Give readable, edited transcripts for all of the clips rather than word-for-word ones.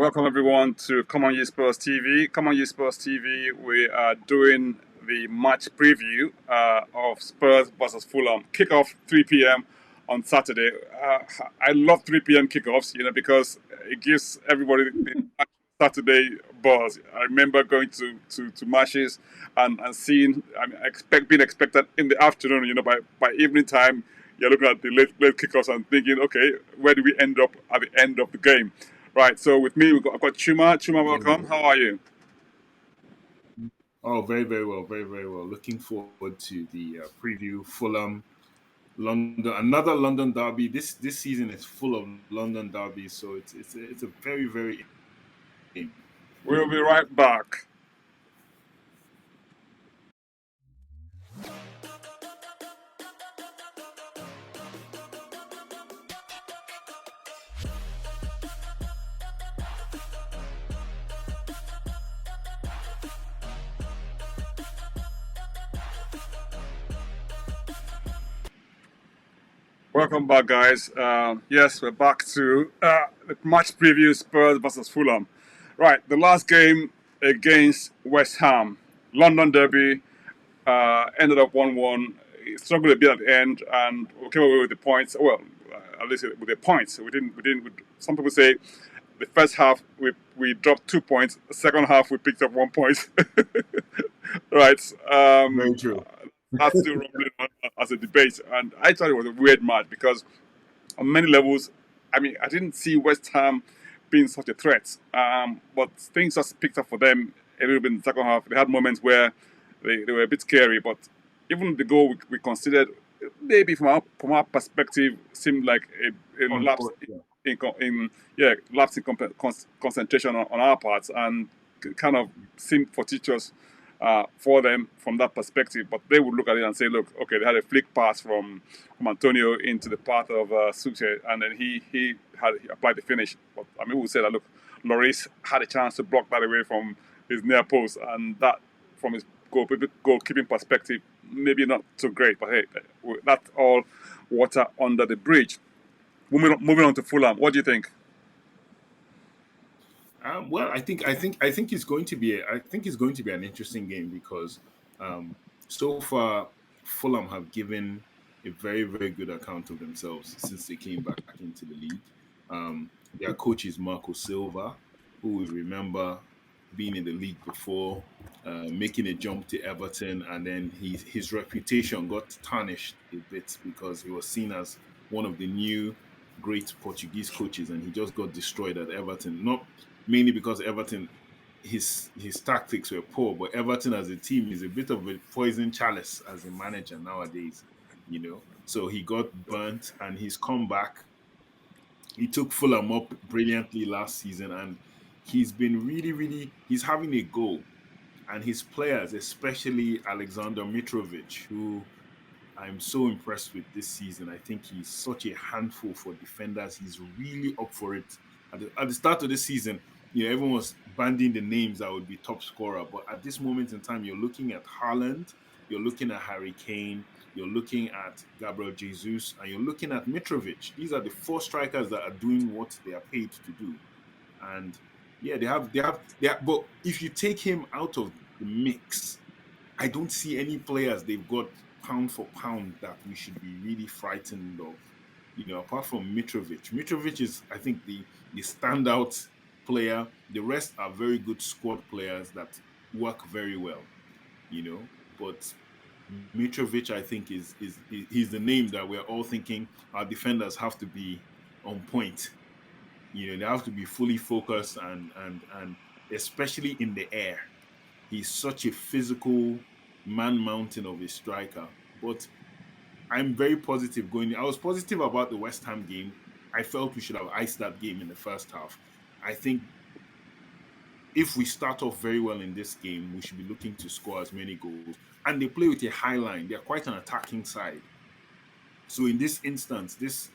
welcome everyone to Come On You Spurs TV. Come On You Spurs TV, we are doing the match preview of Spurs versus Fulham. Kickoff 3 p.m. on Saturday. I love 3 p.m. kickoffs, because it gives everybody the Saturday buzz. I remember going to matches and seeing, being expected in the afternoon, by evening time, you're looking at the late kickoffs and thinking, okay, where do we end up at the end of the game? Right, so with me, I've got Chuma. Chuma, welcome. How are you? Oh, very, very well. Very, very well. Looking forward to the preview. Fulham, London, another London derby. This season is full of London derbies, so it's a very, very game. We'll be right back. Welcome back, guys. Yes, we're back to the match preview: Spurs versus Fulham. Right, the last game against West Ham, London derby, ended up 1-1. It struggled a bit at the end, and we came away with the points. Well, at least with the points. We didn't. Some people say the first half we dropped 2 points. The second half we picked up 1 point. Right. Very true. That's still rumbling on as a debate, and I thought it was a weird match because on many levels, I didn't see West Ham being such a threat, but things just picked up for them a little bit in the second half. They had moments where they were a bit scary, but even the goal we considered, maybe from our perspective, seemed like a lapse lapse in concentration on our parts, and kind of seemed fortuitous for them from that perspective. But they would look at it and say, look, okay, they had a flick pass from Antonio into the path of Suche, and then he applied the finish. But we would say that, look, Lloris had a chance to block that away from his near post, and that, from his goalkeeping perspective, maybe not so great. But hey, that's all water under the bridge. Moving on to Fulham, what do you think? Well, I think it's going to be an interesting game because so far Fulham have given a very, very good account of themselves since they came back into the league. Their coach is Marco Silva, who we remember being in the league before, making a jump to Everton, and then his reputation got tarnished a bit because he was seen as one of the new great Portuguese coaches, and he just got destroyed at Everton. Not mainly because Everton, his tactics were poor, but Everton as a team is a bit of a poison chalice as a manager nowadays, So he got burnt, and he's come back. He took Fulham up brilliantly last season, and he's been really, really, he's having a go. And his players, especially Alexander Mitrovic, who I'm so impressed with this season. I think he's such a handful for defenders. He's really up for it. At the start of the season, everyone was banding the names that would be top scorer. But at this moment in time, you're looking at Haaland, you're looking at Harry Kane, you're looking at Gabriel Jesus, and you're looking at Mitrovic. These are the 4 strikers that are doing what they are paid to do. And yeah, they have. But if you take him out of the mix, I don't see any players they've got pound for pound that we should be really frightened of. Apart from Mitrovic. Mitrovic is, I think, the standout player. The rest are very good squad players that work very well. But Mitrovic, I think, he's the name that we're all thinking our defenders have to be on point. They have to be fully focused and especially in the air. He's such a physical man mountain of a striker. But I'm very positive I was positive about the West Ham game. I felt we should have iced that game in the first half. I think if we start off very well in this game, we should be looking to score as many goals. And they play with a high line. They're quite an attacking side. So in this instance, this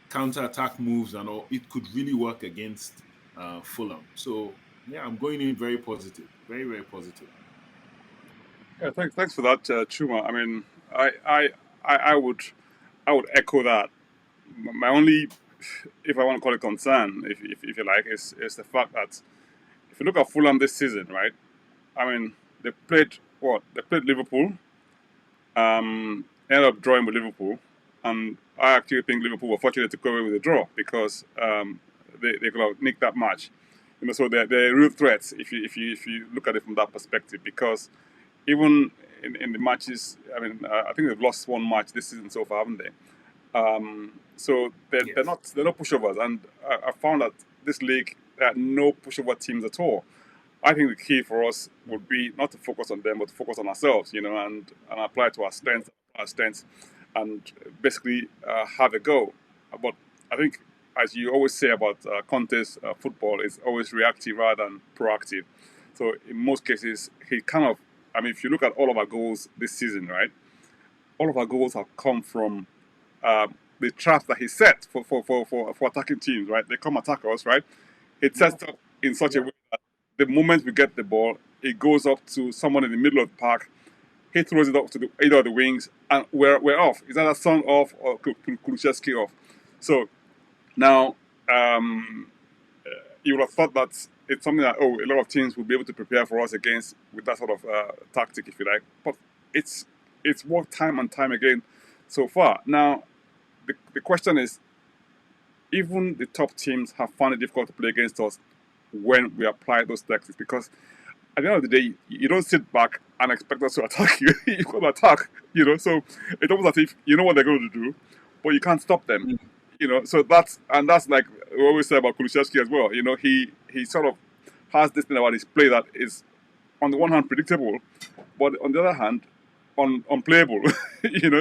counter-attack moves and all, it could really work against Fulham. So yeah, I'm going in very positive. Very, very positive. Yeah, thanks for that, Chuma. I would echo that. My only if I want to call it concern, if you like, is the fact that if you look at Fulham this season, right? I mean, they played what? They played Liverpool, ended up drawing with Liverpool, and I actually think Liverpool were fortunate to go away with a draw because they could have nicked that match. So they're real threats if you look at it from that perspective. Because even in the matches, I mean, I think they've lost one match this season so far, haven't they? So Yes. they're not pushovers, and I found that this league there are no pushover teams at all. I think the key for us would be not to focus on them, but to focus on ourselves, and apply to our strengths, and basically have a go. But I think, as you always say about Conte's football, is always reactive rather than proactive. So in most cases, he kind of, I mean, if you look at all of our goals this season, right, all of our goals have come from the traps that he set for attacking teams, right? They come attack us, right? It Yeah. sets up in such a Yeah. way that the moment we get the ball, it goes up to someone in the middle of the park. He throws it up to either of the wings, and we're off. Is that a Son off or Kulusevski off? So now, um, you would have thought that it's something that a lot of teams will be able to prepare for us against with that sort of tactic, if you like. But it's it's worked time and time again so far. Now, the question is, even the top teams have found it difficult to play against us when we apply those tactics, because at the end of the day, you don't sit back and expect us to attack you. You've got to attack, So it's almost as if you know what they're going to do, but you can't stop them, Mm. So that's like we always say about Kulusevski as well. He sort of has this thing about his play that is, on the one hand, predictable, but on the other hand, unplayable.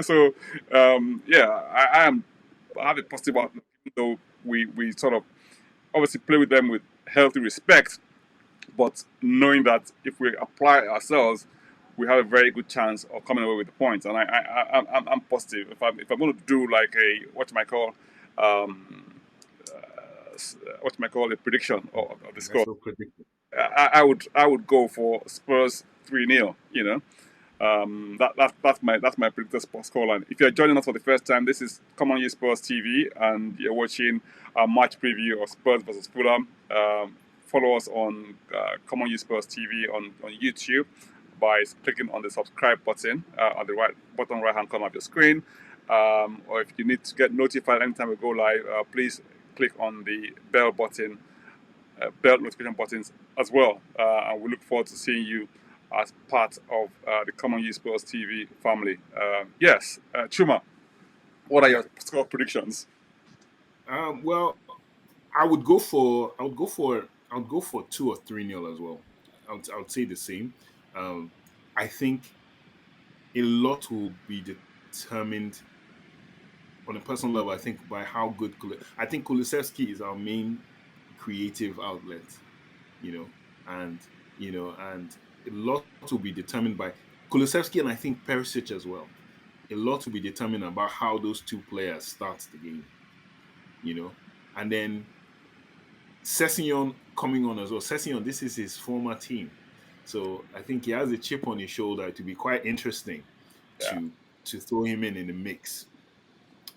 So yeah, I have a positive outlook, even though we sort of obviously play with them with healthy respect, but knowing that if we apply ourselves, we have a very good chance of coming away with the points. And I'm positive. If I'm going to do like a um, a prediction of the That's score, so predictable. I would go for Spurs 3-0. That's my predicted sports scoreline. If you're joining us for the first time, this is Come On You Spurs TV, and you're watching a match preview of Spurs versus Fulham. Follow us on Come On You Spurs TV on YouTube by clicking on the subscribe button at the bottom right hand corner of your screen. Or if you need to get notified anytime we go live, please click on the bell notification buttons as well. And we look forward to seeing you as part of the Common Use Sports TV family. Yes, Chuma, what are Yeah. your score predictions? Well, I would go for 2 or 3 nil as well. I would say the same. Um, I think a lot will be determined on a personal level. I think by how good I think Kulusevski is our main creative outlet. You know, and and a lot will be determined by Kulusevski and I think Perisic as well. A lot will be determined about how those two players start the game. You know, and then Sessignon coming on as well. Sessignon, this is his former team. So I think he has a chip on his shoulder to be quite interesting Yeah, to throw him in the mix.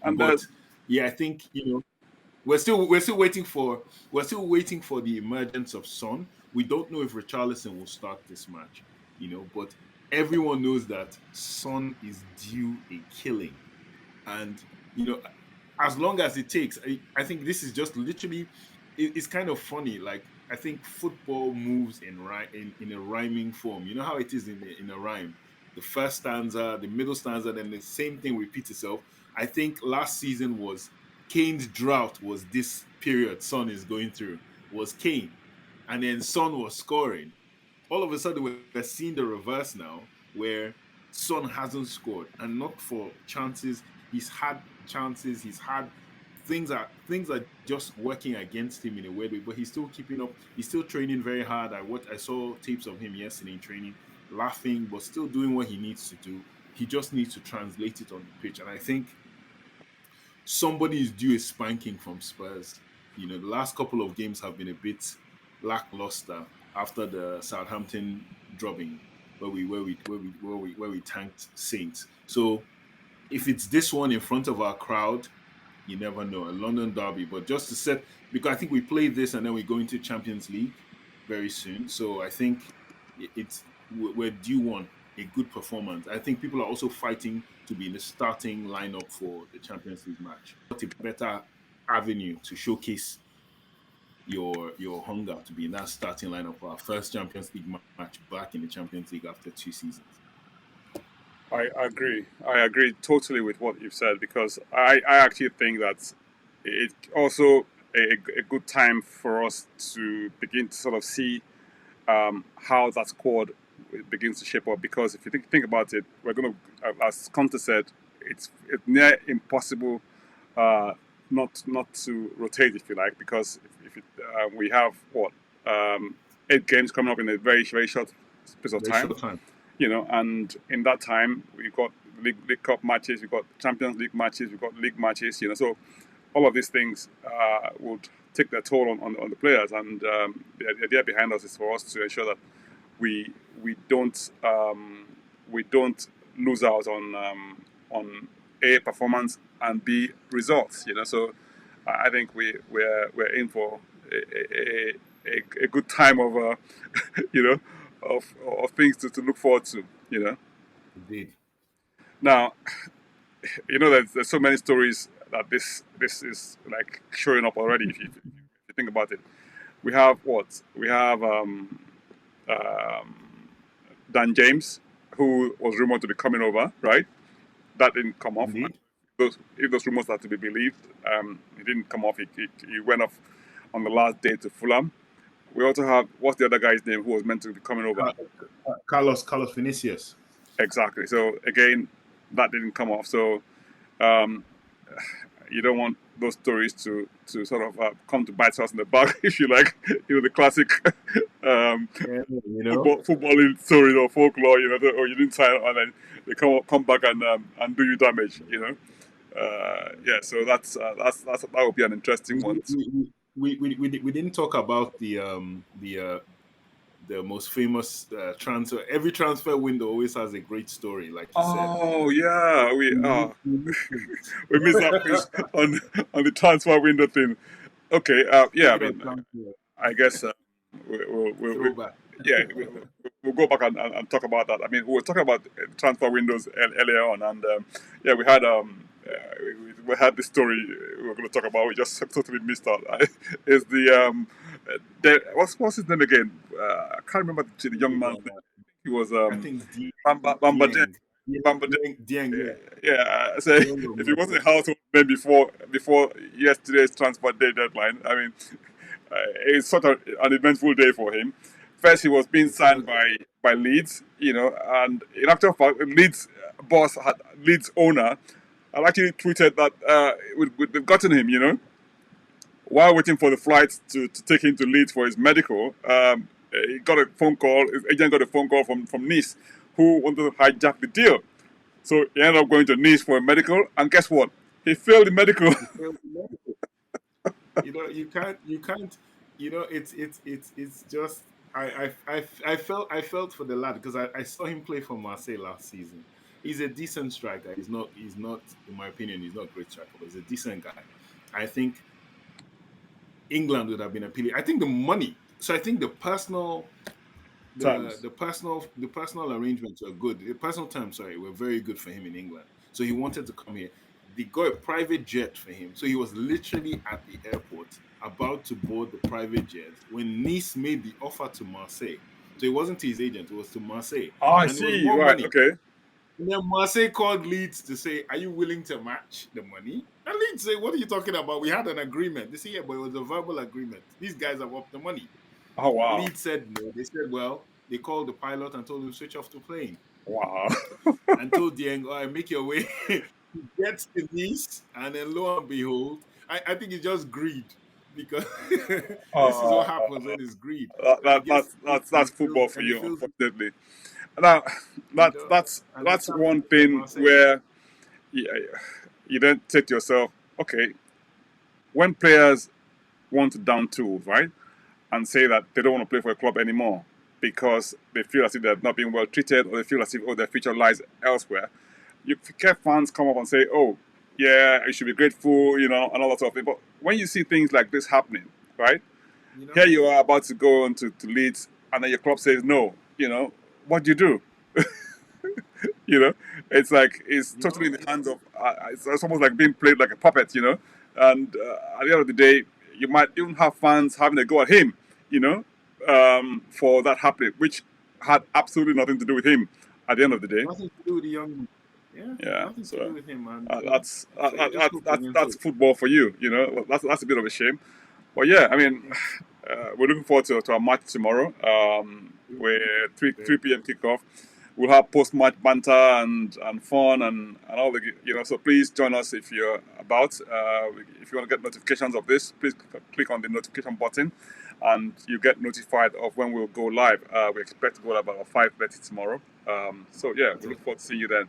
and But yeah, I think we're still waiting for the emergence of Son. We don't know if Richarlison will start this match, but everyone knows that Son is due a killing. And as long as it takes, I think this is just literally it's kind of funny. Like I think football moves in a rhyming form. You know how it is in a rhyme. The first stanza, the middle stanza, then the same thing repeats itself. I think last season was Kane's drought was this period Son is going through was Kane, and then Son was scoring. All of a sudden we're seeing the reverse now, where Son hasn't scored, and not for chances. He's had chances. He's had things are just working against him in a weird way, but he's still keeping up. He's still training very hard. I saw tapes of him yesterday training, laughing, but still doing what he needs to do. He just needs to translate it on the pitch, and I think somebody is due a spanking from Spurs. The last couple of games have been a bit lackluster after the Southampton drubbing, where we tanked Saints. So if it's this one in front of our crowd, You never know. A London derby, but just to set, because I think we play this and then we go into Champions League very soon. So I think we're due one a good performance. I think people are also fighting to be in the starting lineup for the Champions League match. What a better avenue to showcase your hunger to be in that starting lineup for our first Champions League match back in the Champions League after 2 seasons. I agree. I agree totally with what you've said because I actually think that it's also a good time for us to begin to sort of see how that squad begins to shape up. Because if you think about it, we're going to, as Conte said, it's near impossible not to rotate, if you like, because if we have what 8 games coming up in a very short space of Very time, short time. and in that time we've got league cup matches, we've got Champions League matches, we've got league matches, so all of these things would take their toll on the players, and the idea behind us is for us to ensure that we we don't we don't lose out on A, performance, and B, results. So I think we're in for a good time of you know of things to look forward to. Indeed. Now there's so many stories that this is like showing up already. If you think about it, we have what we have um, Dan James, who was rumored to be coming over, right? That didn't come off. Indeed. If those rumors are to be believed, he didn't come off. He went off on the last day to Fulham. We also have, what's the other guy's name who was meant to be coming over? Carlos Vinicius. Exactly. So again, that didn't come off. So um, you don't want those stories to sort of come to bite us in the back, if you like. The classic Yeah, footballing story or folklore. Or you didn't sign, and then they come back and do you damage. Yeah. So that would be an interesting one. We didn't talk about the most famous transfer. Every transfer window always has a great story, like you said. Oh yeah, We we missed that piece on the transfer window thing. Okay, yeah, I Speaking of mean, transfer, I guess we throwback. yeah, we'll go back and talk about that. I mean, we were talking about transfer windows earlier on, and yeah, we had this story we were going to talk about. We just totally missed out. Is what's his name again? I can't remember the young man's name. He was I think Bamba Dieng. Bamba Dieng, yeah. yeah, so Dieng if it wasn't a household name before yesterday's transfer day deadline, I mean, it's such an eventful day for him. First, he was being signed by Leeds, and in actual fact, Leeds owner had actually tweeted that they've gotten him, while waiting for the flight to take him to Leeds for his medical. He got a phone call. His agent got a phone call from Nice, who wanted to hijack the deal. So he ended up going to Nice for a medical, and guess what? He failed the medical. You can't. It's just. I felt for the lad because I saw him play for Marseille last season. He's a decent striker. He's not in my opinion, he's not a great striker, but he's a decent guy. I think England would have been appealing. I think the money. So I think the personal Times. the personal arrangements were good. The personal terms, sorry, were very good for him in England. So he wanted to come here. They got a private jet for him. So he was literally at the airport about to board the private jet when Nice made the offer to Marseille. So it wasn't to his agent, it was to Marseille. Oh, I And it was see. more Right. money. Okay. And then Marseille called Leeds to say, "Are you willing to match the money?" And Leeds say, "What are you talking about? We had an agreement." They say, "Yeah, but it was a verbal agreement. These guys have upped the money." Oh wow. Leeds said no. They said, well, they called the pilot and told him to switch off the plane Wow. and told Dieng, all right, make your way. He gets to Nice, and then lo and behold, I think it's just greed because this is Uh, what happens when it's greed. And he that, gets that's football for and he you, feels unfortunately. Now, you know, and this that's one happens at thing Marseille. where you, you then say to yourself, okay, when players want to down tools, right, and say that they don't want to play for a club anymore because they feel as if they're not being well treated, or they feel as if their future lies elsewhere. You get fans come up and say, "Oh, yeah, you should be grateful, you know, and all that sort of thing. But when you see things like this happening, right? You know, Here you are about to go on to Leeds, and then your club says no. You know, what do you do? You know, it's like it's you totally know, in the hands of. It's almost like being played like a puppet. You know, and at the end of the day, you might even have fans having a go at him. You know, for that happening, which had absolutely nothing to do with him. At the end of the day, nothing to do with the young. Yeah, yeah. nothing to do So with him, man. uh, that's So you just hope against that's hope. football for you. You know, that's a bit of a shame. But yeah, I mean, Yeah, we're looking forward to our match tomorrow. We're very 3 p.m. kickoff. We'll have post match banter and fun and all the you know. So please join us if you're about. If you want to get notifications of this, please click on the notification button, and you get notified of when we'll go live. We expect to go live about 5:30 tomorrow. So yeah, we good. look forward to seeing you then.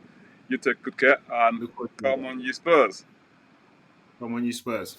You take good care and Look forward to it. come on, you Spurs. Come on, you Spurs.